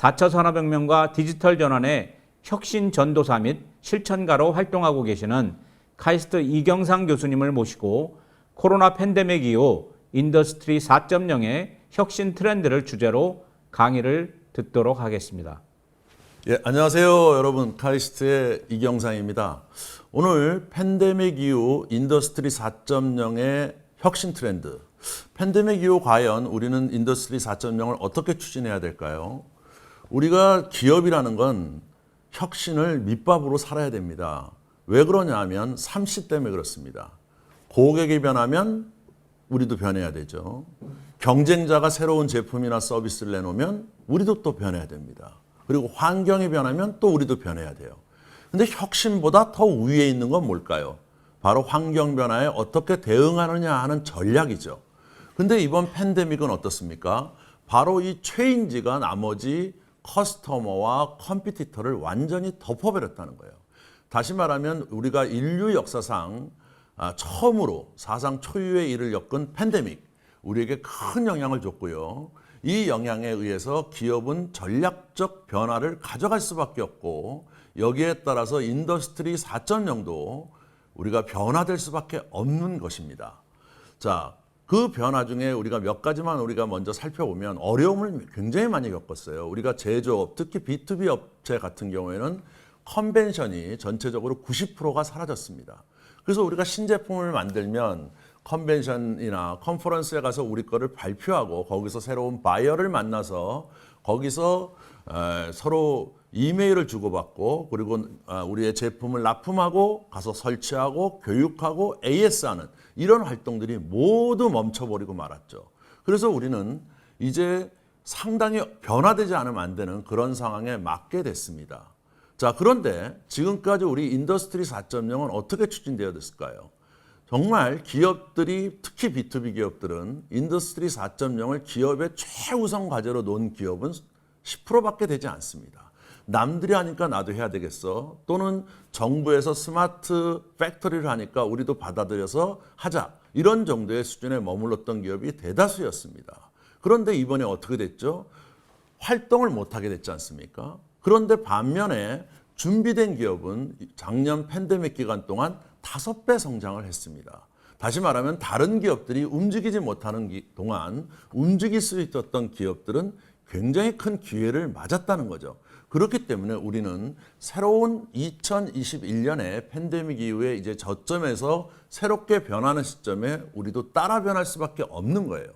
4차 산업혁명과 디지털 전환의 혁신 전도사 및 실천가로 활동하고 계시는 카이스트 이경상 교수님을 모시고 코로나 팬데믹 이후 인더스트리 4.0의 혁신 트렌드를 주제로 강의를 듣도록 하겠습니다. 예, 안녕하세요 여러분, 카이스트의 이경상입니다. 오늘 팬데믹 이후 인더스트리 4.0의 혁신 트렌드, 팬데믹 이후 과연 우리는 인더스트리 4.0을 어떻게 추진해야 될까요? 우리가 기업이라는 건 혁신을 밑밥으로 살아야 됩니다. 왜 그러냐 하면 30 때문에 그렇습니다. 고객이 변하면 우리도 변해야 되죠. 경쟁자가 새로운 제품이나 서비스를 내놓으면 우리도 또 변해야 됩니다. 그리고 환경이 변하면 또 우리도 변해야 돼요. 근데 혁신보다 더 위에 있는 건 뭘까요? 바로 환경 변화에 어떻게 대응하느냐 하는 전략이죠. 근데 이번 팬데믹은 어떻습니까? 바로 이 체인지가 나머지 커스터머와 컴피티터를 완전히 덮어버렸다는 거예요. 다시 말하면 우리가 인류 역사상 처음으로 사상 초유의 일을 겪은 팬데믹, 우리에게 큰 영향을 줬고요. 이 영향에 의해서 기업은 전략적 변화를 가져갈 수밖에 없고, 여기에 따라서 인더스트리 4.0도 우리가 변화될 수밖에 없는 것입니다. 자, 그 변화 중에 우리가 몇 가지만 우리가 먼저 살펴보면 어려움을 굉장히 많이 겪었어요. 우리가 제조업, 특히 B2B 업체 같은 경우에는 컨벤션이 전체적으로 90%가 사라졌습니다. 그래서 우리가 신제품을 만들면 컨벤션이나 컨퍼런스에 가서 우리 거를 발표하고 거기서 새로운 바이어를 만나서 거기서 서로 이메일을 주고받고, 그리고 우리의 제품을 납품하고 가서 설치하고 교육하고 AS하는 이런 활동들이 모두 멈춰버리고 말았죠. 그래서 우리는 이제 상당히 변화되지 않으면 안 되는 그런 상황에 맞게 됐습니다. 자, 그런데 지금까지 우리 인더스트리 4.0은 어떻게 추진되었을까요? 정말 기업들이, 특히 B2B 기업들은 인더스트리 4.0을 기업의 최우선 과제로 놓은 기업은 10%밖에 되지 않습니다. 남들이 하니까 나도 해야 되겠어, 또는 정부에서 스마트 팩토리를 하니까 우리도 받아들여서 하자, 이런 정도의 수준에 머물렀던 기업이 대다수였습니다. 그런데 이번에 어떻게 됐죠? 활동을 못하게 됐지 않습니까? 그런데 반면에 준비된 기업은 작년 팬데믹 기간 동안 5배 성장을 했습니다. 다시 말하면 다른 기업들이 움직이지 못하는 동안 움직일 수 있었던 기업들은 굉장히 큰 기회를 맞았다는 거죠. 그렇기 때문에 우리는 새로운 2021년에 팬데믹 이후에 이제 저점에서 새롭게 변하는 시점에 우리도 따라 변할 수밖에 없는 거예요.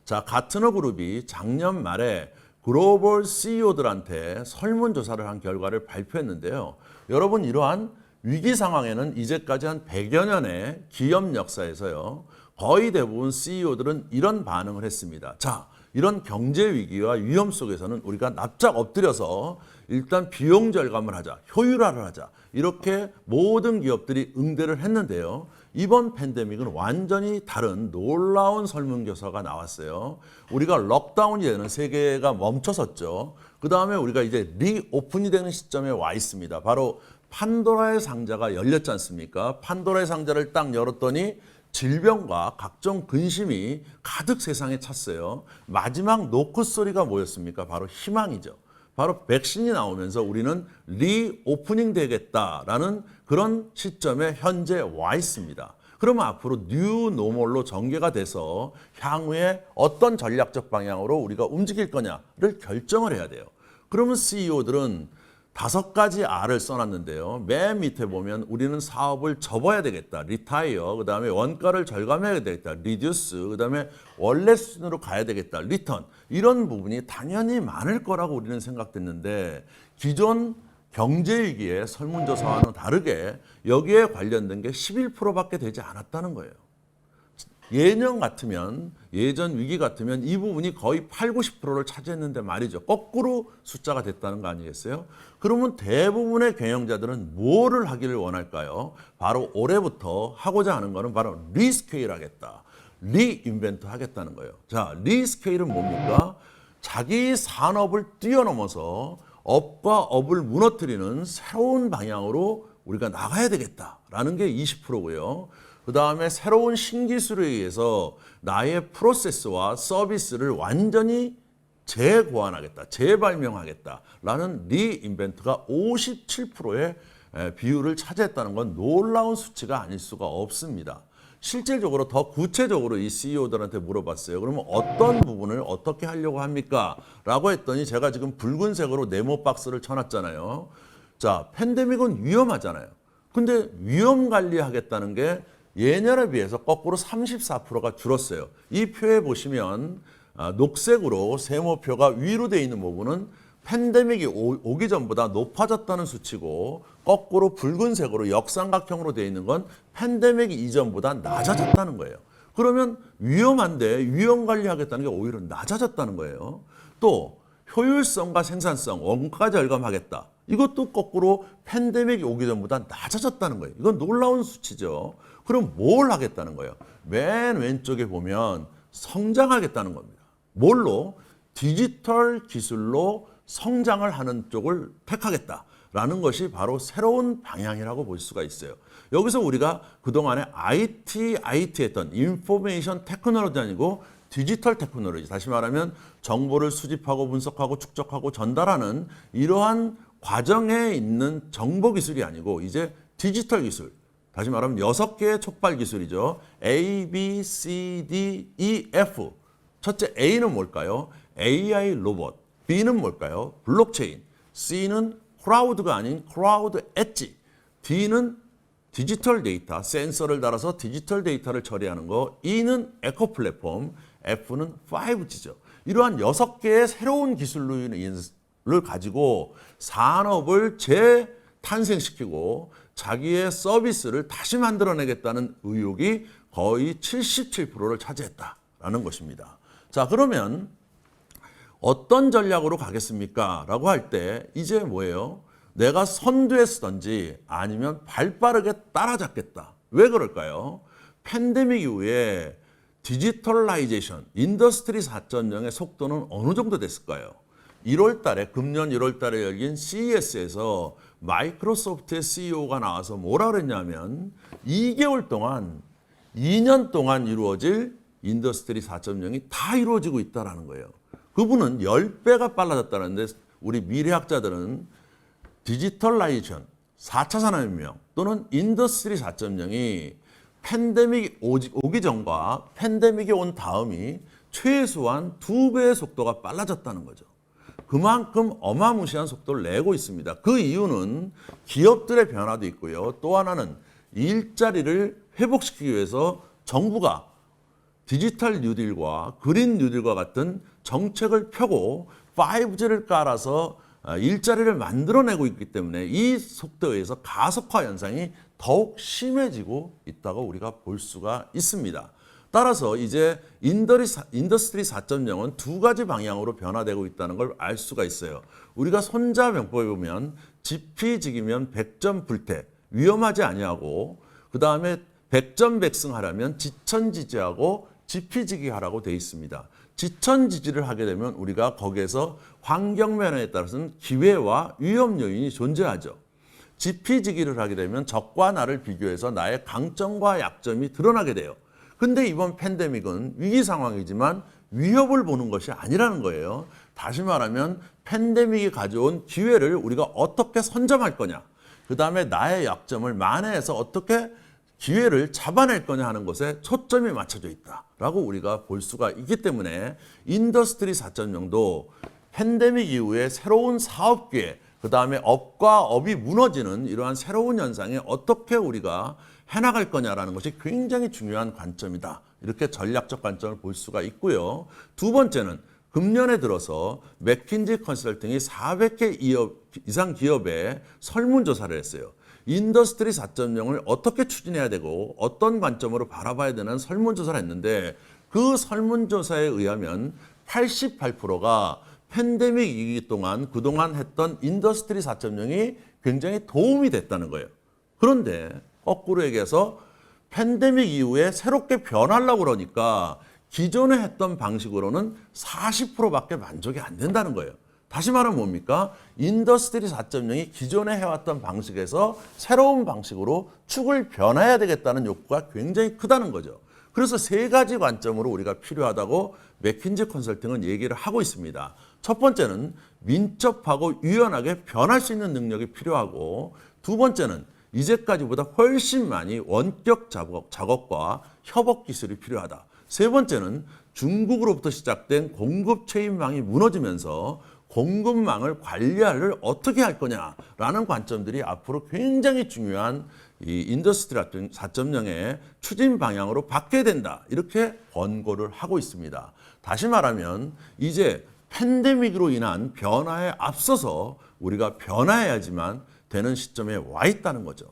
자, 가트너 그룹이 작년 말에 글로벌 CEO들한테 설문조사를 한 결과를 발표했는데요. 여러분, 이러한 위기 상황에는 이제까지 한 100여 년의 기업 역사에서요, 거의 대부분 CEO들은 이런 반응을 했습니다. 자, 이런 경제 위기와 위험 속에서는 우리가 납작 엎드려서 일단 비용 절감을 하자, 효율화를 하자, 이렇게 모든 기업들이 응대를 했는데요. 이번 팬데믹은 완전히 다른 놀라운 설문조사가 나왔어요. 우리가 록다운이 되는 세계가 멈춰섰죠. 그 다음에 우리가 이제 리오픈이 되는 시점에 와 있습니다. 바로 판도라의 상자가 열렸지 않습니까? 판도라의 상자를 딱 열었더니 질병과 각종 근심이 가득 세상에 찼어요. 마지막 노크 소리가 뭐였습니까? 바로 희망이죠. 바로 백신이 나오면서 우리는 리오프닝 되겠다라는 그런 시점에 현재 와 있습니다. 그러면 앞으로 뉴 노멀로 전개가 돼서 향후에 어떤 전략적 방향으로 우리가 움직일 거냐를 결정을 해야 돼요. 그러면 CEO들은 5가지 R을 써놨는데요. 맨 밑에 보면 우리는 사업을 접어야 되겠다, 리타이어, 그 다음에 원가를 절감해야 되겠다, 리듀스, 그 다음에 원래 수준으로 가야 되겠다, 리턴, 이런 부분이 당연히 많을 거라고 우리는 생각됐는데, 기존 경제위기의 설문조사와는 다르게 여기에 관련된 게 11%밖에 되지 않았다는 거예요. 예년 같으면, 예전 위기 같으면 이 부분이 거의 8, 90%를 차지했는데 말이죠. 거꾸로 숫자가 됐다는 거 아니겠어요? 그러면 대부분의 경영자들은 뭐를 하기를 원할까요? 바로 올해부터 하고자 하는 거는 바로 리스케일 하겠다, 리인벤트 하겠다는 거예요. 자, 리스케일은 뭡니까? 자기 산업을 뛰어넘어서 업과 업을 무너뜨리는 새로운 방향으로 우리가 나가야 되겠다라는 게 20%고요. 그 다음에 새로운 신기술에 의해서 나의 프로세스와 서비스를 완전히 재고안하겠다, 재발명하겠다라는 리인벤트가 57%의 비율을 차지했다는 건 놀라운 수치가 아닐 수가 없습니다. 실질적으로 더 구체적으로 이 CEO들한테 물어봤어요. 그러면 어떤 부분을 어떻게 하려고 합니까? 라고 했더니 제가 지금 붉은색으로 네모 박스를 쳐놨잖아요. 자, 팬데믹은 위험하잖아요. 근데 위험 관리하겠다는 게 예년에 비해서 거꾸로 34%가 줄었어요. 이 표에 보시면 녹색으로 세모표가 위로 돼 있는 부분은 팬데믹이 오기 전보다 높아졌다는 수치고 거꾸로 붉은색으로 역삼각형으로 되어 있는 건 팬데믹 이전보다 낮아졌다는 거예요. 그러면 위험한데 위험 관리하겠다는 게 오히려 낮아졌다는 거예요. 또 효율성과 생산성, 원가 절감하겠다. 이것도 거꾸로 팬데믹이 오기 전보다 낮아졌다는 거예요. 이건 놀라운 수치죠. 그럼 뭘 하겠다는 거예요? 맨 왼쪽에 보면 성장하겠다는 겁니다. 뭘로? 디지털 기술로 성장을 하는 쪽을 택하겠다라는 것이 바로 새로운 방향이라고 볼 수가 있어요. 여기서 우리가 그동안에 IT 했던 인포메이션 테크놀로지 아니고 디지털 테크놀로지, 다시 말하면 정보를 수집하고 분석하고 축적하고 전달하는 이러한 과정에 있는 정보 기술이 아니고 이제 디지털 기술, 다시 말하면 6개의 촉발 기술이죠. A, B, C, D, E, F. 첫째 A는 뭘까요? AI 로봇. B는 뭘까요? 블록체인. C는 크라우드가 아닌 크라우드 엣지. D는 디지털 데이터, 센서를 달아서 디지털 데이터를 처리하는 거. E는 에코 플랫폼. F는 5G죠. 이러한 6개의 새로운 기술을 가지고 산업을 재탄생시키고 자기의 서비스를 다시 만들어내겠다는 의욕이 거의 77%를 차지했다라는 것입니다. 자, 그러면 어떤 전략으로 가겠습니까? 라고 할 때 이제 뭐예요? 내가 선두에 서든지 아니면 발빠르게 따라잡겠다. 왜 그럴까요? 팬데믹 이후에 디지털라이제이션, 인더스트리 4.0의 속도는 어느 정도 됐을까요? 1월 달에, 금년 1월 달에 열린 CES에서 마이크로소프트의 CEO가 나와서 뭐라 그랬냐면 2개월 동안, 2년 동안 이루어질 인더스트리 4.0이 다 이루어지고 있다는 거예요. 그분은 10배가 빨라졌다는데 우리 미래학자들은 디지털라이제이션, 4차 산업혁명 또는 인더스트리 4.0이 팬데믹이 오기 전과 팬데믹이 온 다음이 최소한 2배의 속도가 빨라졌다는 거죠. 그만큼 어마무시한 속도를 내고 있습니다. 그 이유는 기업들의 변화도 있고요. 또 하나는 일자리를 회복시키기 위해서 정부가 디지털 뉴딜과 그린 뉴딜과 같은 정책을 펴고 5G를 깔아서 일자리를 만들어내고 있기 때문에 이 속도에 의해서 가속화 현상이 더욱 심해지고 있다고 우리가 볼 수가 있습니다. 따라서 이제 인더스트리 4.0은 두 가지 방향으로 변화되고 있다는 걸 알 수가 있어요. 우리가 손자병법에 보면 지피지기면 백전불태, 위험하지 아니하고 그 다음에 백전백승하려면 지천지지하고 지피지기하라고 되어 있습니다. 지천지지를 하게 되면 우리가 거기에서 환경 변화에 따라서는 기회와 위험 요인이 존재하죠. 지피지기를 하게 되면 적과 나를 비교해서 나의 강점과 약점이 드러나게 돼요. 근데 이번 팬데믹은 위기 상황이지만 위협을 보는 것이 아니라는 거예요. 다시 말하면 팬데믹이 가져온 기회를 우리가 어떻게 선점할 거냐, 그 다음에 나의 약점을 만회해서 어떻게 기회를 잡아낼 거냐 하는 것에 초점이 맞춰져 있다라고 우리가 볼 수가 있기 때문에 인더스트리 4.0도 팬데믹 이후에 새로운 사업 기회, 그 다음에 업과 업이 무너지는 이러한 새로운 현상에 어떻게 우리가 해나갈 거냐라는 것이 굉장히 중요한 관점이다. 이렇게 전략적 관점을 볼 수가 있고요. 두 번째는 금년에 들어서 맥킨지 컨설팅이 400개 이상 기업에 설문조사를 했어요. 인더스트리 4.0을 어떻게 추진해야 되고 어떤 관점으로 바라봐야 되는 설문조사를 했는데 그 설문조사에 의하면 88%가 팬데믹 이기 동안 그동안 했던 인더스트리 4.0이 굉장히 도움이 됐다는 거예요. 그런데 거꾸로 얘기해서 팬데믹 이후에 새롭게 변하려고 그러니까 기존에 했던 방식으로는 40%밖에 만족이 안 된다는 거예요. 다시 말하면 뭡니까? 인더스트리 4.0이 기존에 해왔던 방식에서 새로운 방식으로 축을 변해야 되겠다는 욕구가 굉장히 크다는 거죠. 그래서 세 가지 관점으로 우리가 필요하다고 맥킨지 컨설팅은 얘기를 하고 있습니다. 첫 번째는 민첩하고 유연하게 변할 수 있는 능력이 필요하고, 두 번째는 이제까지보다 훨씬 많이 원격 작업과 협업 기술이 필요하다. 세 번째는 중국으로부터 시작된 공급 체인망이 무너지면서 공급망을 관리를 어떻게 할 거냐라는 관점들이 앞으로 굉장히 중요한 이 인더스트리 4.0의 추진 방향으로 바뀌어야 된다. 이렇게 권고를 하고 있습니다. 다시 말하면 이제 팬데믹으로 인한 변화에 앞서서 우리가 변화해야지만 되는 시점에 와 있다는 거죠.